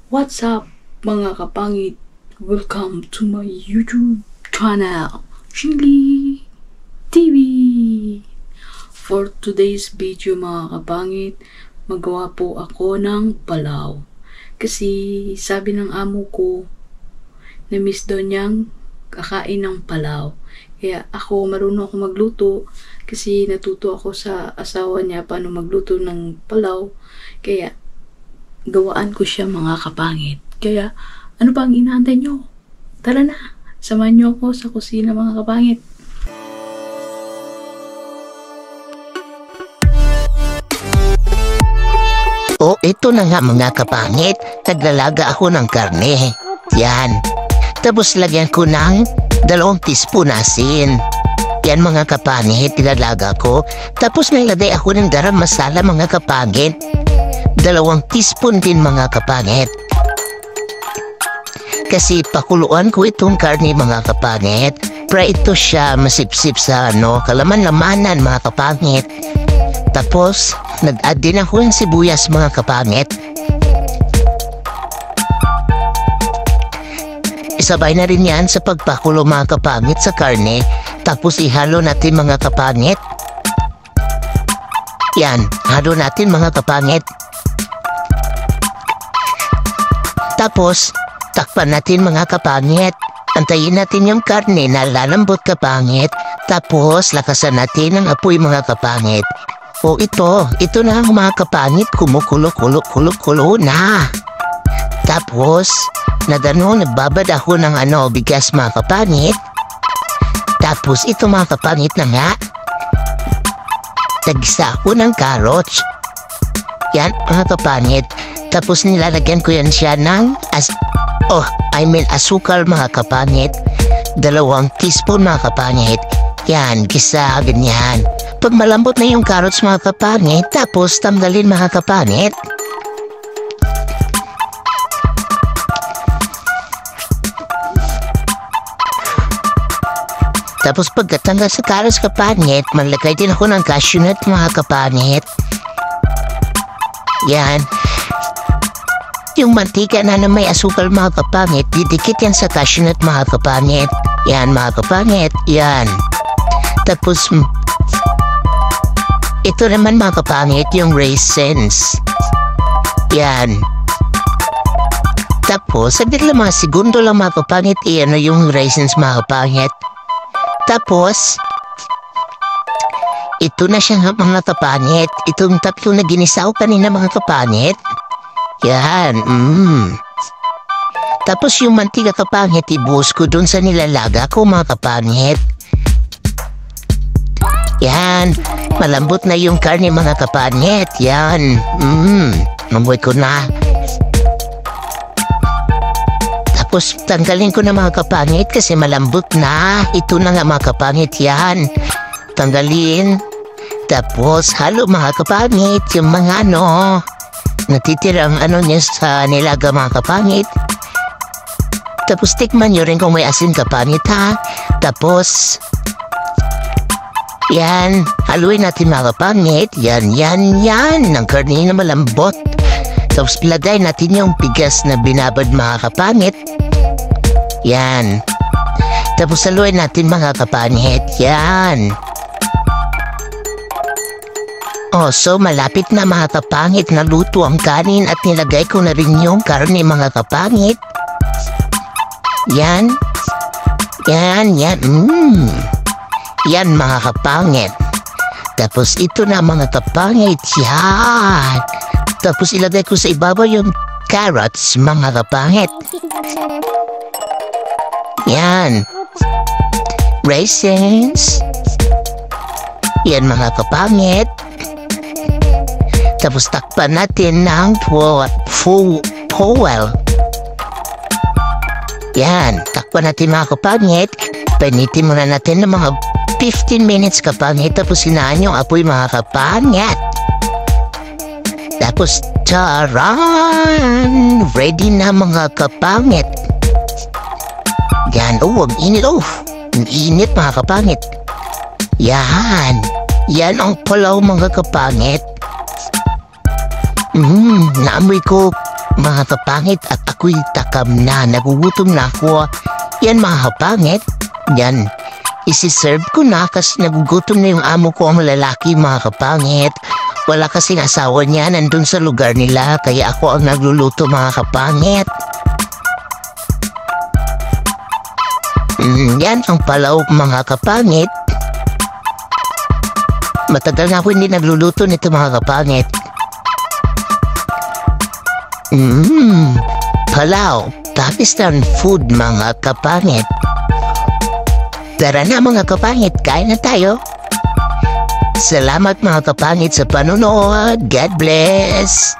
What's up mga kapangit? Welcome to my YouTube channel, Shingli TV. For today's video mga kapangit, magawa po ako ng palaw. Kasi sabi ng amo ko, na-miss daw niyang kakain ng palaw. Kaya ako, marunong ako magluto kasi natuto ako sa asawa niya paano magluto ng palaw. Kaya gawaan ko siya mga kapangit. Kaya ano pa ang inaantay nyo? Tara na, samahan nyo ako sa kusina mga kapangit. Oh, ito na nga mga kapangit. Naglalaga ako ng karne. Yan. Tapos lagyan ko ng 2 teaspoon asin. Yan mga kapangit, ilalaga ko. Tapos nilagay ako ng garam masala mga kapangit. 2 teaspoon din mga kapangit. Kasi pakuluan ko itong karne mga kapangit. Para ito siya masipsip sa kalaman-lamanan mga kapangit. Tapos nag-add din ako ng sibuyas mga kapangit. Isabay na rin yan sa pagpakulo mga kapangit sa karne. Tapos ihalo natin mga kapangit. Yan, halo natin mga kapangit. Tapos, takpan natin mga kapangit. Antayin natin yung karne na lalambot kapangit. Tapos, lakasan natin ang apoy mga kapangit. O ito na ang mga kapangit, kumukulo na. Tapos, nagbabad ako ng bigas mga kapangit. Tapos, ito mga kapangit na nga. Nagisa ako ng carrots. Yan mga kapangit. Tapos nilalagyan ko yan siya ng asukal mga kapangit. 2 teaspoon mga kapangit. Yan, gisa, ganyan. Pag malambot na yung carrots mga kapangit, tapos tanggalin mga kapangit. Tapos pagkatanggal sa carrots kapangit, malagay din ako ng cashew nut mga kapangit. Yan. Yung mantika na may asukal mga kapangit, didikit yan sa cashew nut mga kapangit. Yan mga kapangit, yan. Tapos, ito naman mga kapangit, yung raisins. Yan. Tapos, saglit lang mga segundo lang mga kapangit, yung raisins mga kapangit. Tapos, ito na siya mga kapangit. Itong tatlo na ginisaw kanina mga kapangit. Yan, Tapos yung mantika kapangit, ibuhos ko dun sa nilalaga ko mga kapangit. Yan, malambot na yung karne mga kapangit. Yan, mamoy ko na. Tapos tanggalin ko na mga kapangit kasi malambot na. Ito na nga mga kapangit, yan. Tanggalin. Tapos halo mga kapangit, yung mga natitirang niya sa nilaga mga kapangit. Tapos tikman nyo rin kung may asin kapangit ha. Tapos yan, haluin natin mga kapangit. Yan. Ang karne na malambot. Tapos ilagay natin yung bigas na binabad mga kapangit. Yan. Tapos haluin natin mga kapangit. Yan. So malapit na mga kapangit, naluto ang kanin at nilagay ko na rin yung karne mga kapangit. Yan. Yan mga kapangit. Tapos ito na mga kapangit. Yan. Tapos ilagay ko sa ibabaw yung carrots mga kapangit. Yan. Raisins. Yan mga kapangit. Tapos takpan natin ng foil. Yan, takpan natin mga kapangit. Painitin muna natin ng mga 15 minutes kapangit. Tapos sinaan yung apoy mga kapangit. Tapos taran! Ready na mga kapangit. Yan, ang init. Ang init mga kapangit. Yan ang palaw mga kapangit. Naamoy ko mga kapangit, at ako'y takam na. Nagugutom na ako. Yan mga kapangit. Yan. Isi-serve ko na kasi nagugutom na yung amo ko ang lalaki mga kapangit. Wala kasing asawa niya nandun sa lugar nila kaya ako ang nagluluto mga kapangit. Yan ang palaw mga kapangit. Matagal na ako hindi nagluluto nito mga kapangit. Palaw, Pakistan food mga kapangit. Tara na mga kapangit, kain na tayo. Salamat mga kapangit sa panonood. God bless!